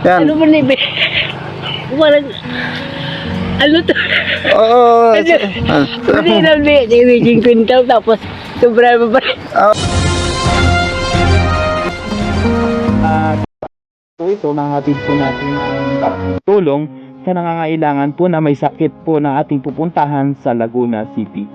Yan. Ano ba nibi? Walang... Ano to? Oo. Hindi na ibiging kwintaw tapos sobra mo pa rin. Ito, nangatid po natin ang tulong sa nangangailangan po na may sakit po na ating pupuntahan sa Laguna City.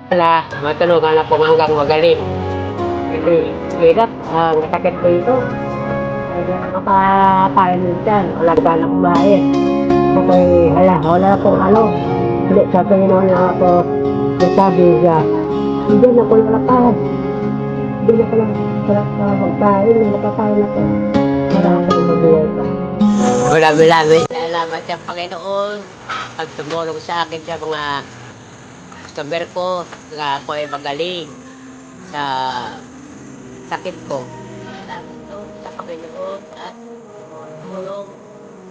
Wala, matulungan ako hanggang magaling. Kasi, hirap, ang sakit ko ito. Hindi na makakain dyan, wala ganang kumain. Okay, wala akong ano. Hindi, sa Panginoon na ako, nagsabi siya, hindi na ako nalapad. Hindi na ako nalapad magkain, nakakain ako. Wala akong mabuhay pa. Marami-rami salamat sa Panginoon. Pagtumulong sa akin sa mga customer ko na ako ay magaling sa sakit ko. Salamat po sa Panginoon at tumulong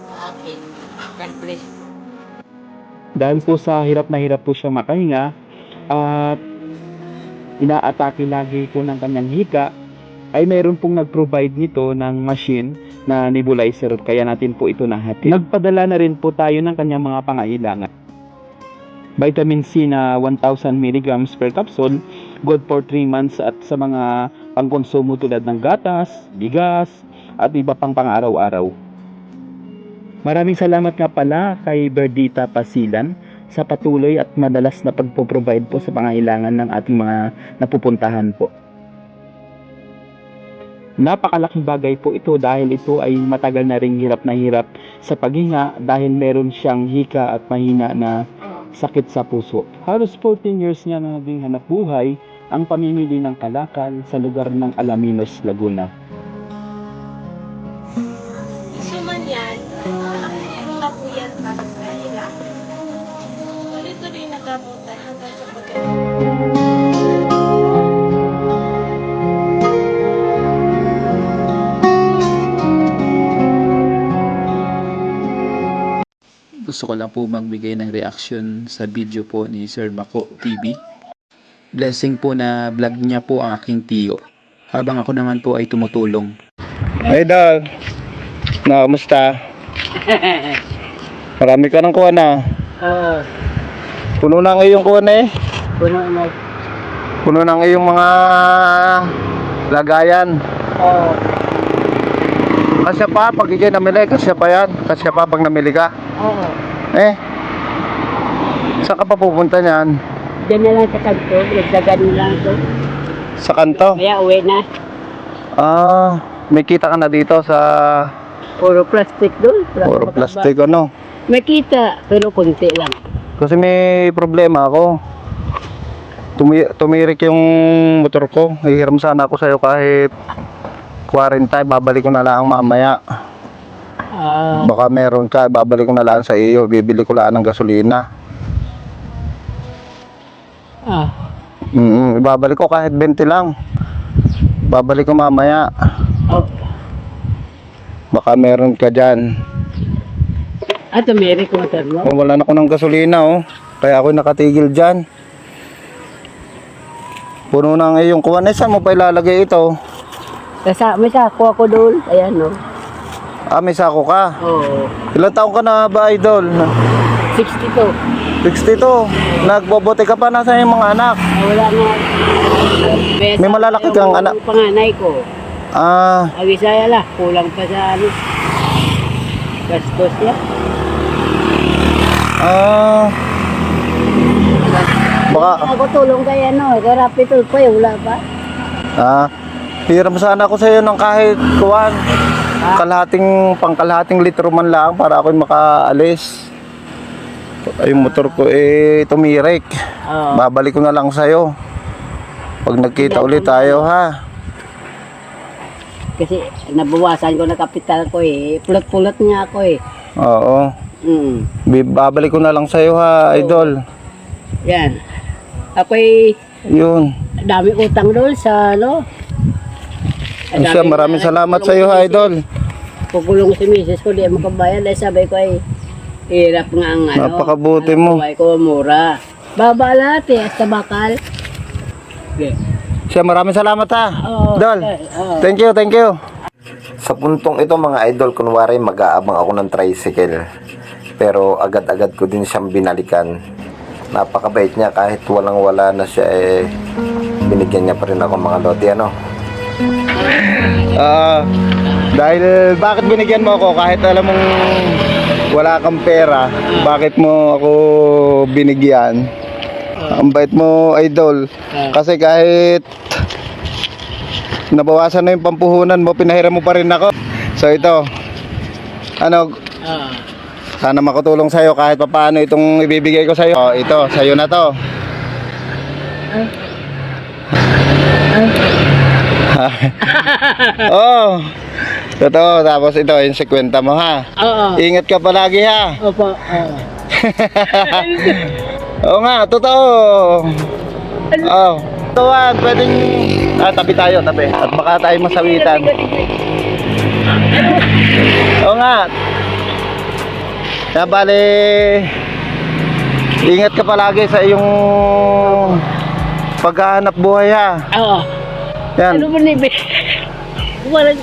sa akin. God bless. Dahil po sa hirap na hirap po siya makahinga at inaatake lagi po ng kanyang hika, ay meron pong nag-provide nito ng machine na nebulizer, kaya natin po ito nahatid. Nagpadala na rin po tayo ng kanyang mga pangailangan. Vitamin C na 1,000 mg per capsule, good for 3 months at sa mga pangkonsumo tulad ng gatas, bigas, at iba pang pang-araw-araw. Maraming salamat nga pala kay Berdita Pasilan sa patuloy at madalas na pagpo-provide po sa pangailangan ng ating mga napupuntahan po. Napakalaking bagay po ito dahil ito ay matagal na ring hirap na hirap sa paghinga dahil meron siyang hika at mahina na sakit sa puso. Halos 14 years niya na naging hanap buhay ang pamimili ng kalakal sa lugar ng Alaminos, Laguna. Suman yan, kapuyan pa sa hila. Tuloy-tuloy nakabutan hanggang sa pagkain. Gusto ko lang po magbigay ng reaction sa video po ni Sir Mako TV. Blessing po na vlog niya po ang aking tiyo, habang ako naman po ay tumutulong. Idol. Na, kamusta? Marami ka ng kuha na. Puno na ang iyong kuha na eh. Puno na. Puno na ang iyong mga lagayan. Kasya pa, pag ikay namili, kasya pa yan. Kasya pa pag namili ka. Oo. Eh, saan ka pa pupunta niyan? Diyan na lang sa kanto, nagdagan lang ito. Sa kanto? Kaya uwi na. May kita ka na dito sa Puro plastic doon. puro plastic ano. May kita, pero konti lang. Kasi may problema ako. Tumirik yung motor ko. Hihiram sana ako sa'yo kahit 40, babalik ko na lang mamaya. Baka meron ka, babalik ko na lang sa iyo. Bibili ko lang ng gasolina. Ibabalik ko kahit 20 lang. Babalik ko mamaya. Baka meron ka dyan. At Amerik motor mo? Wala na ako ng gasolina oh. Kaya ako nakatigil dyan. Puno na ang iyong kuwan. Saan mo pa ilalagay ito? May sako ako doon. Ayan no. May sako ka? Oo. Ilang taong ka na ba, idol? 62. 62. Nagbobote ka pa, nasa yung mga anak? Wala nga. May malalaki kang anak? Panganay ko. Awisaya lah. Kulang pa sa ano. Gastos niya. Baka Ako tulong kay ano. Kay Rapid pa yung wala pa. hiram sana ako sa iyo ng kahit kuwan. Pangkalahating litro man lang para ako'y makaalis. Ay, yung motor ko tumirik. Oo. Babalik ko na lang sa'yo. Pag nagkita ulit tayo, ha? Kasi nabawasan ko na kapital ko eh. Pulot-pulot niya ako eh. Oo. Babalik ko na lang sa'yo, ha, idol. Yan. Ako'y Yun. dami utang doon sa ano. Siya, maraming salamat sa'yo, ha, idol. Pukulong si misis ko, di makabayad. Dahil sabi ko ay hirap nga ang ano. Napakabuti mo. Buhay ko mura. Baba lahat eh, sa bakal. Okay. Siya, maraming salamat, ha. Oo. Idol. Oo. Thank you, thank you. Sa puntong ito mga idol, kunwari mag-aabang ako ng tricycle. Pero agad-agad ko din siyang binalikan. Napakabait niya kahit walang-wala na siya binigyan niya pa rin ako mga lote, ano. Dahil bakit binigyan mo ako kahit alam mong wala kang pera, bakit mo ako binigyan? Ang bait mo, idol. Kasi kahit nabawasan na yung pampuhunan mo, pinahiram mo pa rin ako. So ito, ano, sana makatulong sa'yo kahit papaano itong ibibigay ko sa'yo. Oh, ito, sa'yo na to. Oh, totoo. Tapos ito, yung 50 mo, ha. Oo. Ingat ka palagi, ha. Opo. Oo. Oo nga, totoo. Oh. Tuwan, pwedeng tabi tayo, tabi. At baka tayo masawitan. Oo nga. Kaya bale, ingat ka palagi sa iyong paghahanap buhay, ha. Oo. Yan. Ano ba nibi? Walang...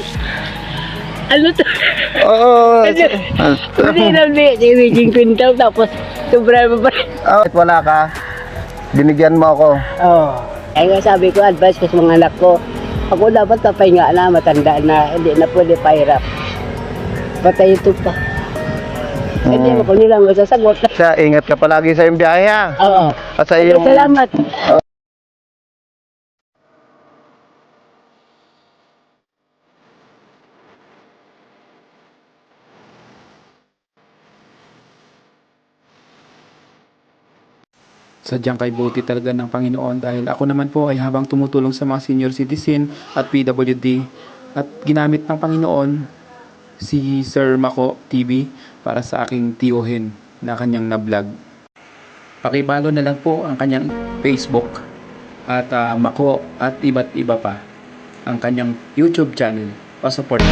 Ano to? Oo. Hindi na si Wijing Pintaw tapos sobra mo pa rin. Kahit wala ka, binigyan mo ako. Oo. Kaya nga sabi ko, advice ko sa mga anak ko, ako dapat papahinga na, matanda na, hindi na pwede pahirap. Patay ito pa. Hindi mo ko nilang masasagot. Siya, ingat ka palagi sa iyong biyahe, ha. Oo. At sa iyong... Salamat. Sadyang kay buti talaga ng Panginoon dahil ako naman po ay habang tumutulong sa mga senior citizen at PWD at ginamit ng Panginoon si Sir Mako TV para sa aking tiyuhin na kanyang na-vlog. Pakibalo na lang po ang kanyang Facebook at Mako at iba't iba pa ang kanyang YouTube channel. Pa-support.